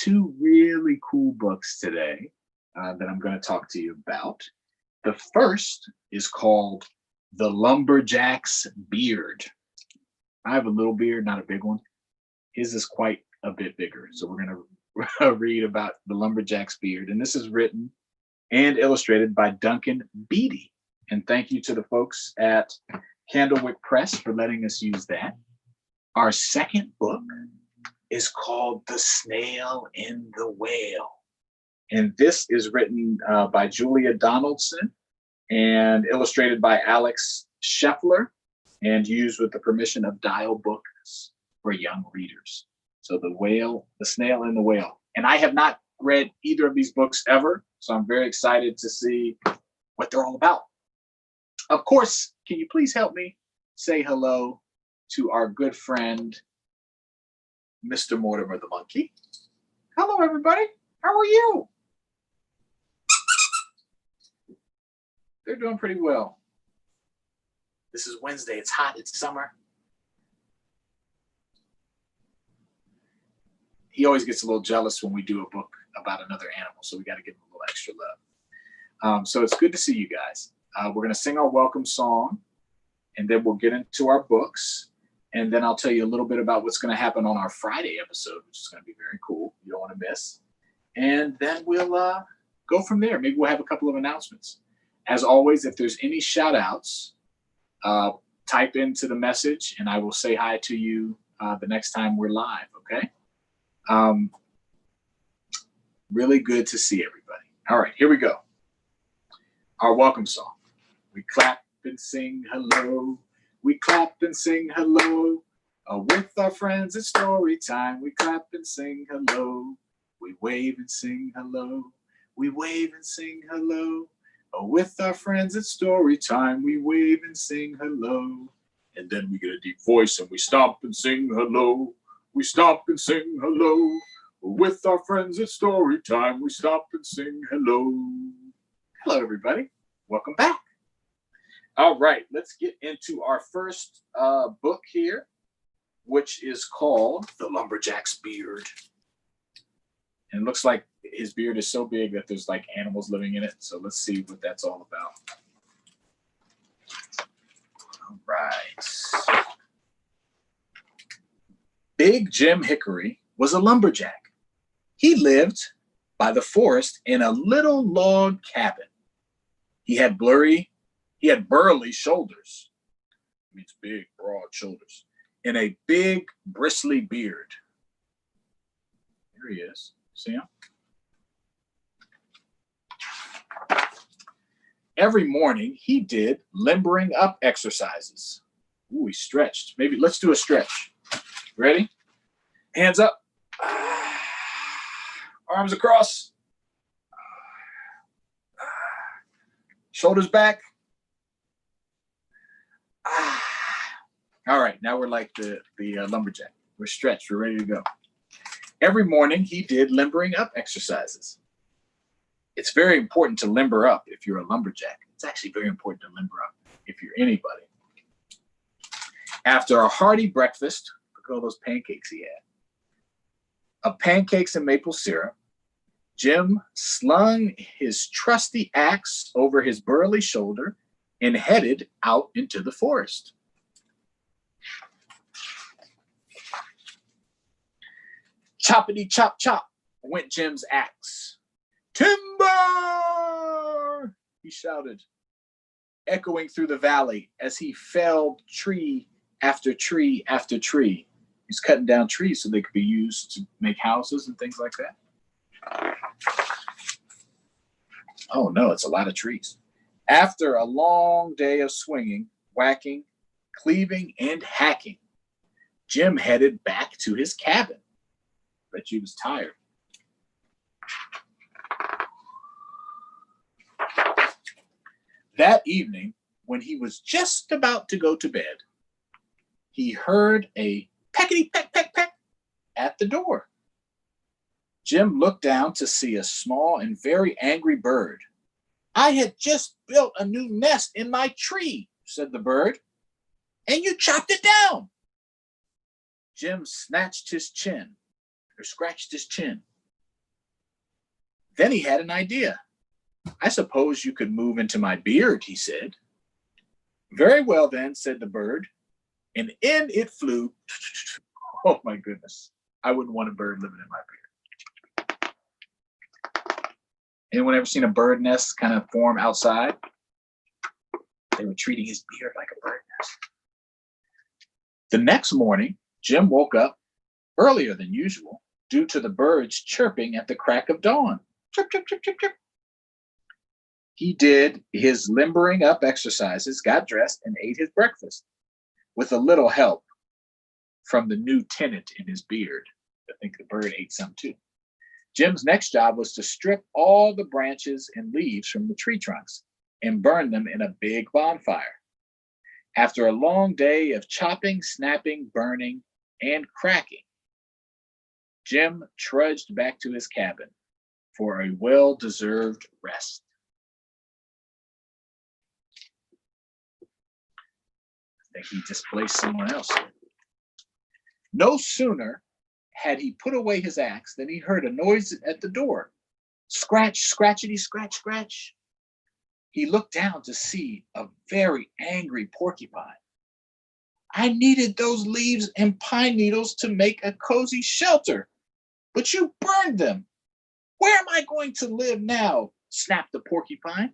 two really cool books today that I'm going to talk to you about. The first is called The Lumberjack's Beard. I have a little beard, not a big one. His is quite a bit bigger. So we're going to read about the lumberjack's beard. And this is written and illustrated by Duncan Beatty. And thank you to the folks at Candlewick Press for letting us use that. Our second book is called The Snail and the Whale. And this is written by Julia Donaldson and illustrated by Alex Scheffler and used with the permission of Dial Books for young readers. So The Snail and the Whale. And I have not read either of these books ever, so I'm very excited to see what they're all about. Of course, can you please help me say hello to our good friend, Mr. Mortimer the monkey? Hello, everybody. How are you? They're doing pretty well. This is Wednesday. It's hot. It's summer. He always gets a little jealous when we do a book about another animal, so we got to give him a little extra love. So it's good to see you guys. We're going to sing our welcome song, and then we'll get into our books, and then I'll tell you a little bit about what's going to happen on our Friday episode, which is going to be very cool. You don't want to miss. And then we'll go from there. Maybe we'll have a couple of announcements. As always, if there's any shout outs, type into the message, and I will say hi to you the next time we're live, okay? Really good to see everybody. All right, here we go. Our welcome song. We clap and sing hello. We clap and sing hello. With our friends at Storytime. We clap and sing hello. We wave and sing hello. We wave and sing hello. With our friends at Storytime. We wave and sing hello. And then we get a deep voice and we stomp and sing hello. We stomp and sing hello. With our friends at Storytime. We stomp and sing hello. Hello, everybody. Welcome back. All right, let's get into our first book here, which is called The Lumberjack's Beard. And it looks like his beard is so big that there's like animals living in it. So let's see what that's all about. All right. Big Jim Hickory was a lumberjack. He lived by the forest in a little log cabin. He had burly shoulders. It means big, broad shoulders. And a big, bristly beard. Here he is. See him? Every morning, he did limbering up exercises. Ooh, he stretched. Maybe let's do a stretch. Ready? Hands up. Arms across. Shoulders back. All right, now we're like the lumberjack. We're stretched. We're ready to go. Every morning, he did limbering up exercises. It's very important to limber up if you're a lumberjack. It's actually very important to limber up if you're anybody. After a hearty breakfast, look at all those pancakes he had, of pancakes and maple syrup, Jim slung his trusty axe over his burly shoulder and headed out into the forest. Choppity chop chop went Jim's axe. Timber! He shouted, echoing through the valley as he felled tree after tree after tree. He's cutting down trees so they could be used to make houses and things like that. Oh no, it's a lot of trees. After a long day of swinging, whacking, cleaving, and hacking, Jim headed back to his cabin. Bet he was tired. That evening, when he was just about to go to bed, he heard a peckety peck peck peck at the door. Jim looked down to see a small and very angry bird. I had just built a new nest in my tree, said the bird, and you chopped it down. Jim scratched his chin. Then he had an idea. I suppose you could move into my beard, he said. Very well then, said the bird, and in it flew. Oh my goodness. I wouldn't want a bird living in my beard. Anyone ever seen a bird nest kind of form outside? They were treating his beard like a bird nest. The next morning, Jim woke up earlier than usual due to the birds chirping at the crack of dawn. Chirp, chirp, chirp, chirp, chirp. He did his limbering up exercises, got dressed, and ate his breakfast with a little help from the new tenant in his beard. I think the bird ate some too. Jim's next job was to strip all the branches and leaves from the tree trunks and burn them in a big bonfire. After a long day of chopping, snapping, burning, and cracking, Jim trudged back to his cabin for a well-deserved rest. I think he displaced someone else. No sooner had he put away his axe than he heard a noise at the door. Scratch, scratchity, scratch, scratch. He looked down to see a very angry porcupine. I needed those leaves and pine needles to make a cozy shelter, but you burned them. Where am I going to live now? Snapped the porcupine.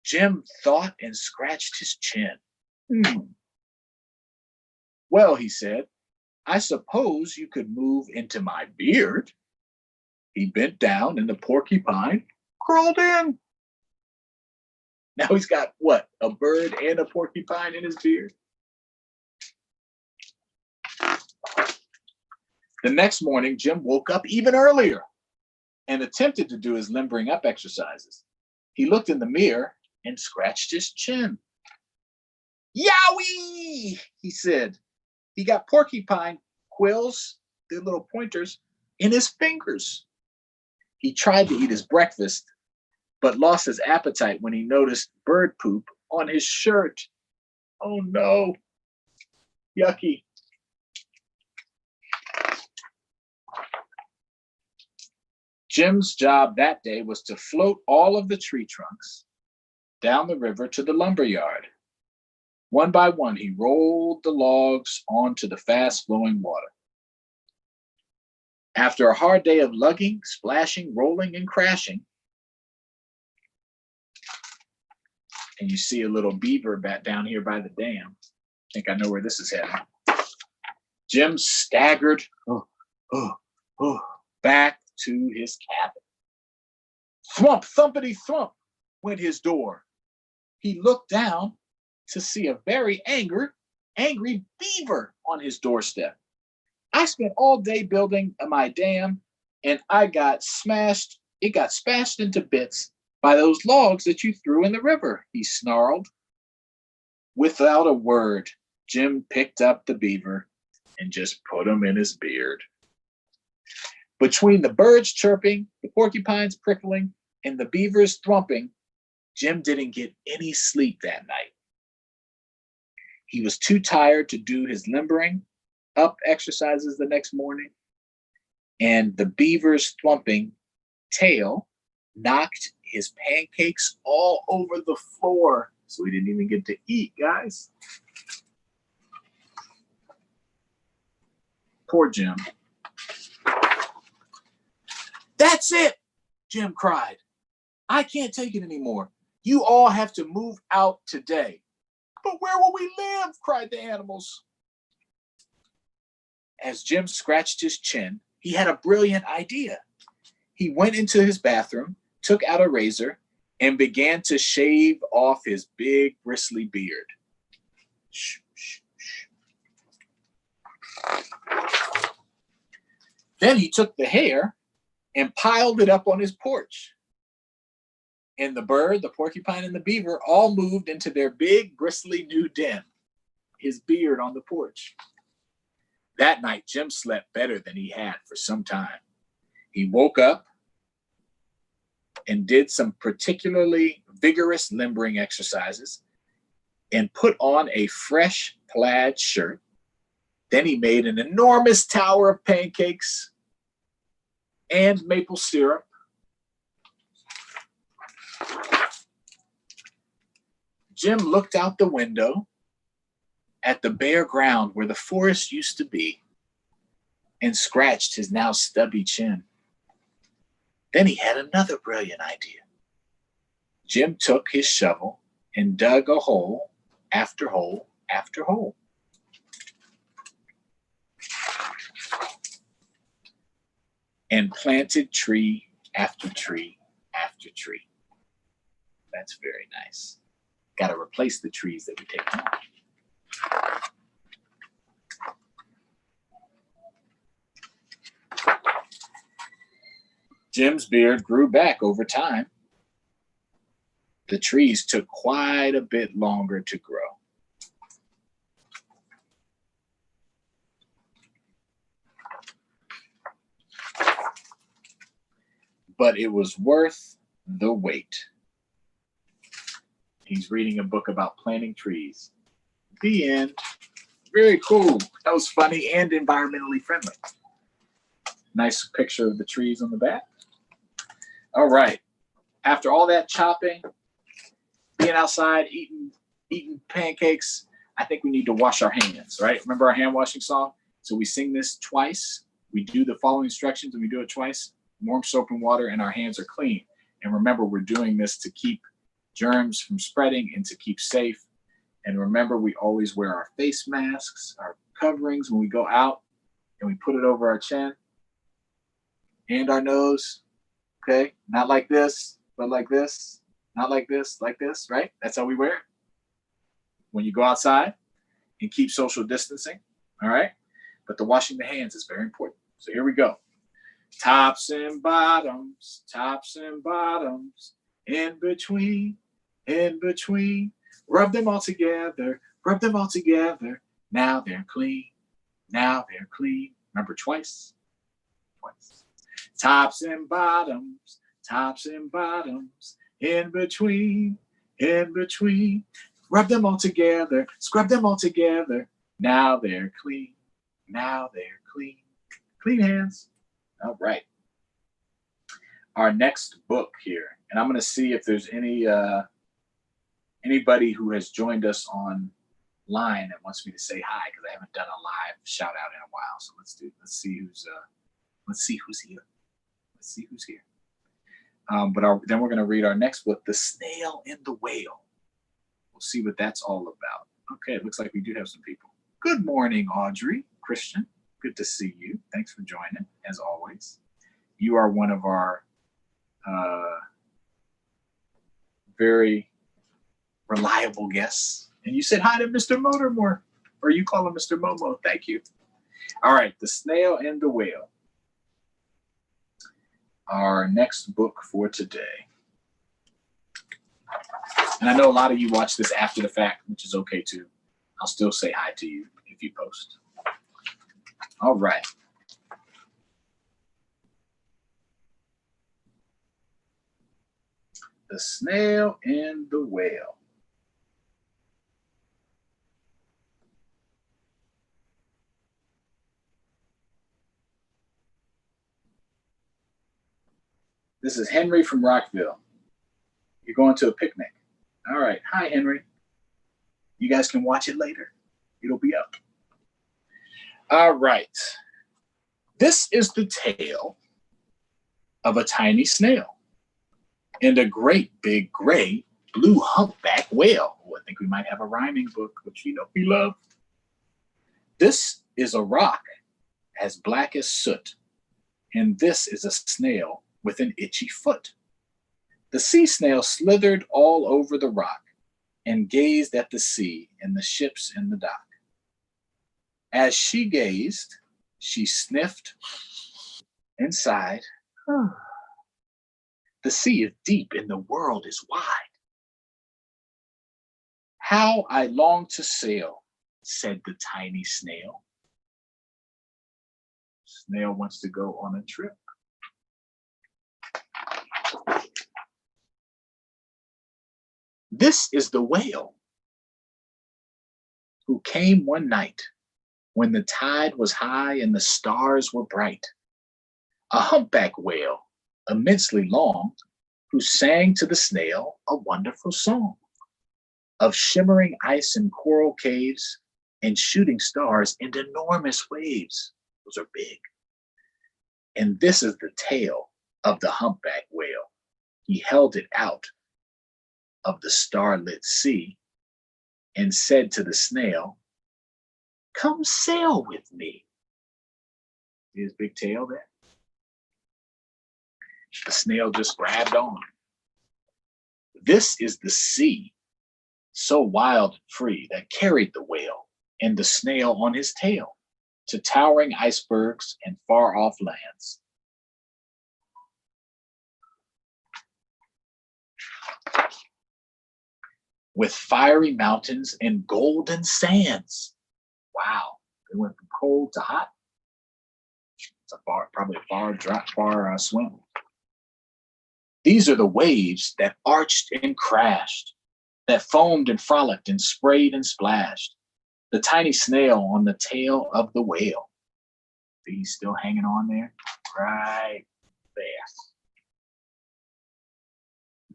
Jim thought and scratched his chin. Well, he said, I suppose you could move into my beard. He bent down and the porcupine crawled in. Now he's got what? A bird and a porcupine in his beard? The next morning, Jim woke up even earlier and attempted to do his limbering up exercises. He looked in the mirror and scratched his chin. Yowie, he said. He got porcupine quills, the little pointers, in his fingers. He tried to eat his breakfast, but lost his appetite when he noticed bird poop on his shirt. Oh no, yucky. Jim's job that day was to float all of the tree trunks down the river to the lumber yard. One by one, he rolled the logs onto the fast-flowing water. After a hard day of lugging, splashing, rolling, and crashing, and you see a little beaver bat down here by the dam. I think I know where this is heading. Jim staggered back to his cabin. Thwump, thumpity thump went his door. He looked down to see a very angry beaver on his doorstep. I spent all day building my dam and it got smashed into bits by those logs that you threw in the river, he snarled. Without a word, Jim picked up the beaver and just put him in his beard. Between the birds chirping, the porcupines prickling, and the beavers thrumping, Jim didn't get any sleep that night. He was too tired to do his limbering up exercises the next morning, and the beaver's thrumping tail knocked his pancakes all over the floor, so he didn't even get to eat, guys. Poor Jim. That's it, Jim cried. I can't take it anymore. You all have to move out today. But where will we live? Cried the animals. As Jim scratched his chin, he had a brilliant idea. He went into his bathroom, took out a razor, and began to shave off his big bristly beard. Shh, shh, shh. Then he took the hair and piled it up on his porch. And the bird, the porcupine, and the beaver all moved into their big, bristly new den, his beard on the porch. That night, Jim slept better than he had for some time. He woke up and did some particularly vigorous limbering exercises and put on a fresh plaid shirt. Then he made an enormous tower of pancakes and maple syrup Jim looked out the window at the bare ground where the forest used to be and scratched his now stubby chin. Then he had another brilliant idea. Jim took his shovel and dug a hole after hole after hole. And planted tree after tree after tree. That's very nice. Got to replace the trees that we take home. Jim's beard grew back over time. The trees took quite a bit longer to grow. But it was worth the wait. He's reading a book about planting trees. The end. Very cool. That was funny and environmentally friendly. Nice picture of the trees on the back. All right. After all that chopping, being outside, eating pancakes, I think we need to wash our hands, right? Remember our hand washing song? So we sing this twice. We do the following instructions and we do it twice. Warm soap and water and our hands are clean. And remember, we're doing this to keep germs from spreading and to keep safe. And remember, we always wear our face masks, our coverings when we go out, and we put it over our chin and our nose. Okay, not like this, but like this, not like this, right? That's how we wear it when you go outside, and keep social distancing, all right? But the washing the hands is very important. So here we go. Tops and bottoms, in between, rub them all together, now they're clean, Remember twice. Tops and bottoms, in between, rub them all together, scrub them all together, now they're clean, clean hands. All right. Our next book here, and I'm going to see if there's anybody who has joined us online that wants me to say hi, because I haven't done a live shout out in a while. So let's see who's here. Then we're going to read our next book, The Snail and the Whale. We'll see what that's all about. Okay, it looks like we do have some people. Good morning, Audrey, Christian. Good to see you. Thanks for joining, as always. You are one of our very reliable guests. And you said hi to Mr. Motormore, or you call him Mr. Momo. Thank you. All right, The Snail and the Whale. Our next book for today. And I know a lot of you watch this after the fact, which is okay too. I'll still say hi to you if you post. All right. The Snail and the Whale. This is Henry from Rockville. You're going to a picnic. All right. Hi, Henry. You guys can watch it later. It'll be up. All right. This is the tale of a tiny snail and a great big gray blue humpback whale. Oh, I think we might have a rhyming book, which you know we love. This is a rock as black as soot, and this is a snail with an itchy foot. The sea snail slithered all over the rock and gazed at the sea and the ships in the dock. As she gazed, she sniffed and sighed. The sea is deep and the world is wide. How I long to sail, said the tiny snail. Snail wants to go on a trip. This is the whale who came one night when the tide was high and the stars were bright. A humpback whale, immensely long, who sang to the snail a wonderful song. of shimmering ice and coral caves and shooting stars and enormous waves. Those are big. And this is the tail of the humpback whale. He held it out of the starlit sea and said to the snail, "Come sail with me." See his big tail there? The snail just grabbed on. This is the sea, so wild and free, that carried the whale and the snail on his tail to towering icebergs and far off lands. With fiery mountains and golden sands. Wow, they went from cold to hot. It's probably a far swim. These are the waves that arched and crashed, that foamed and frolicked and sprayed and splashed. The tiny snail on the tail of the whale. See, he's still hanging on there, right there.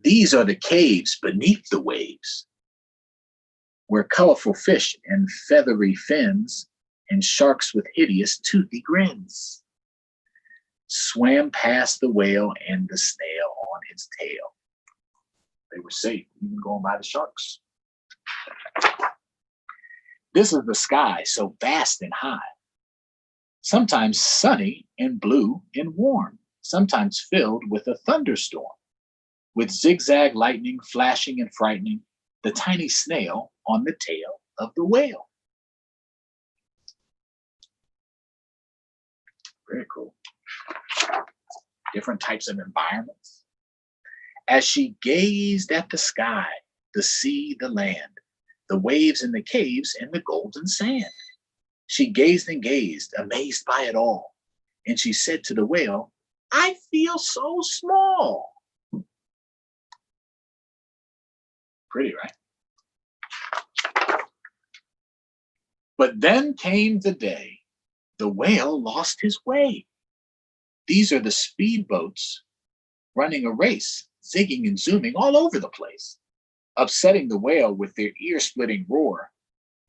These are the caves beneath the waves, where colorful fish and feathery fins and sharks with hideous toothy grins swam past the whale and the snail on his tail. They were safe, even going by the sharks. This is the sky, so vast and high, sometimes sunny and blue and warm, sometimes filled with a thunderstorm, with zigzag lightning flashing and frightening the tiny snail on the tail of the whale. Very cool. Different types of environments. As she gazed at the sky, the sea, the land, the waves and the caves and the golden sand, she gazed and gazed, amazed by it all. And she said to the whale, "I feel so small." Pretty, right? But then came the day the whale lost his way. These are the speedboats running a race, zigging and zooming all over the place, upsetting the whale with their ear-splitting roar,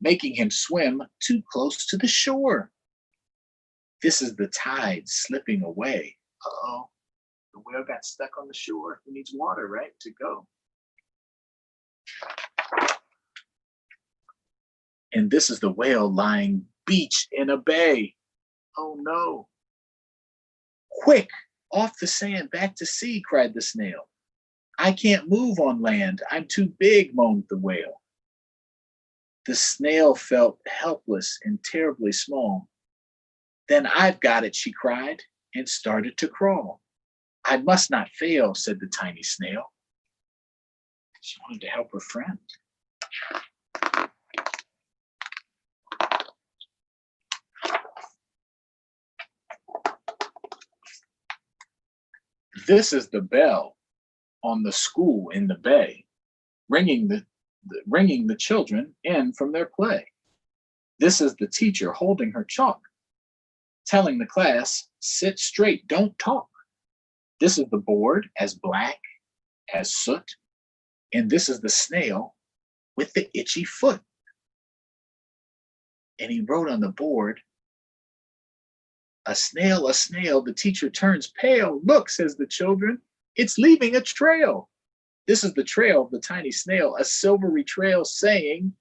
making him swim too close to the shore. This is the tide slipping away. Uh-oh, the whale got stuck on the shore. He needs water, right, to go. And this is the whale lying beached in a bay. Oh no. "Quick, off the sand, back to sea," cried the snail. "I can't move on land. I'm too big," moaned the whale. The snail felt helpless and terribly small. "Then I've got it," she cried, and started to crawl. "I must not fail," said the tiny snail. She wanted to help her friend. This is the bell on the school in the bay, ringing the children in from their play. This is the teacher holding her chalk, telling the class, "Sit straight, don't talk." This is the board, as black as soot, and this is the snail with the itchy foot. And he wrote on the board, a snail, the teacher turns pale. "Look," says the children, "it's leaving a trail." This is the trail of the tiny snail, a silvery trail saying,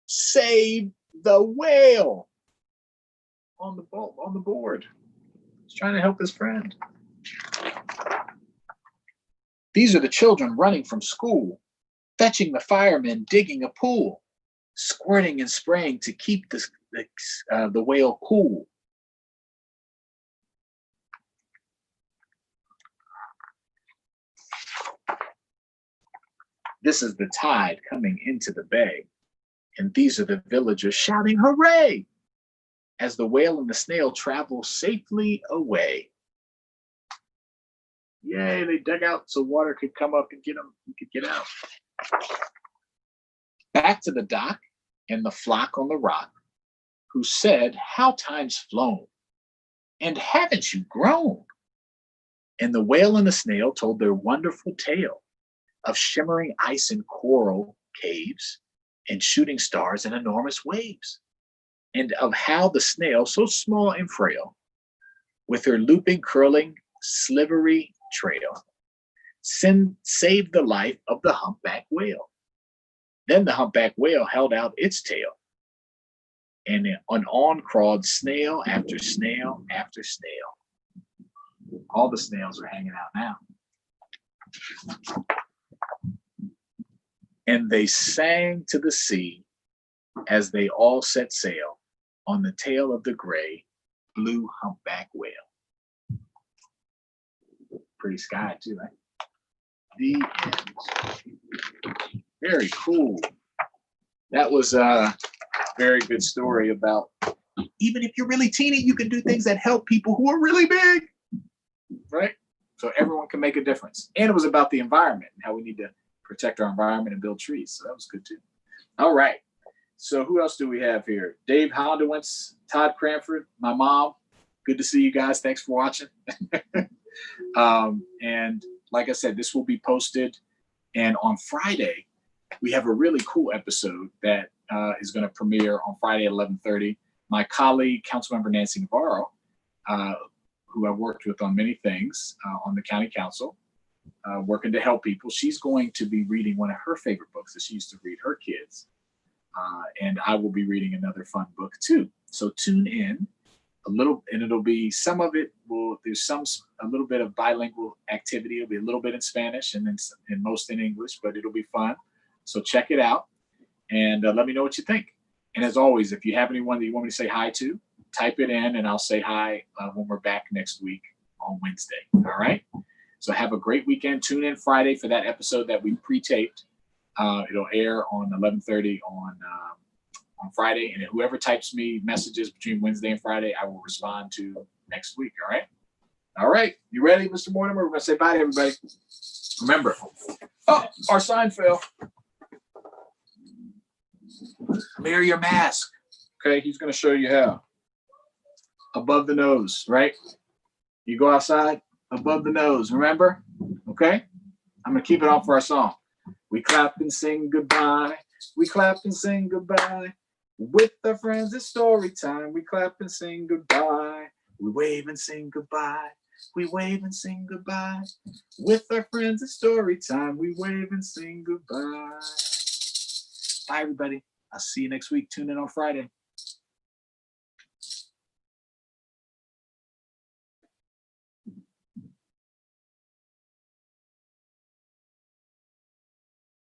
"Save the whale," on the board. He's trying to help his friend. These are the children running from school, fetching the firemen, digging a pool, squirting and spraying to keep the whale cool. This is the tide coming into the bay, and these are the villagers shouting hooray as the whale and the snail travel safely away. Yay, they dug out so water could come up and get them, you could get out. Back to the dock and the flock on the rock, who said, "How time's flown, and haven't you grown?" And the whale and the snail told their wonderful tale of shimmering ice and coral caves and shooting stars and enormous waves, and of how the snail, so small and frail, with her looping, curling, slivery trail, saved the life of the humpback whale. Then the humpback whale held out its tail, and on crawled snail after snail after snail. All the snails are hanging out now. And they sang to the sea as they all set sail on the tail of the gray, blue humpback whale. Pretty sky too, right? The end. Very cool. That was a very good story about even if you're really teeny, you can do things that help people who are really big, right? So everyone can make a difference. And it was about the environment and how we need to protect our environment and build trees. So that was good too. All right. So who else do we have here? Dave Hondowitz, Todd Cranford, my mom. Good to see you guys. Thanks for watching. And like I said, this will be posted. And on Friday, we have a really cool episode that is going to premiere on Friday at 11:30. My colleague, Councilmember Nancy Navarro, who I've worked with on many things on the county council, working to help people. She's going to be reading one of her favorite books that she used to read her kids. And I will be reading another fun book too. So tune in a little, and it'll be some of it there's a little bit of bilingual activity. It'll be a little bit in Spanish and then most in English, but it'll be fun. So check it out and let me know what you think. And as always, if you have anyone that you want me to say hi to, type it in and I'll say hi when we're back next week on Wednesday. All right. So have a great weekend. Tune in Friday for that episode that we pre-taped. It'll air on 11:30 on Friday. And whoever types me messages between Wednesday and Friday, I will respond to next week. All right. All right. You ready, Mr. Mortimer? We're going to say bye to everybody. Remember. Oh, our sign fell. Wear your mask. Okay. He's going to show you how. Above the nose, right? You go outside, above the nose. Remember? Okay. I'm going to keep it on for our song. We clap and sing goodbye. We clap and sing goodbye. With our friends, it's story time. We clap and sing goodbye. We wave and sing goodbye. We wave and sing goodbye. With our friends, it's story time. We wave and sing goodbye. Bye, everybody. I'll see you next week. Tune in on Friday.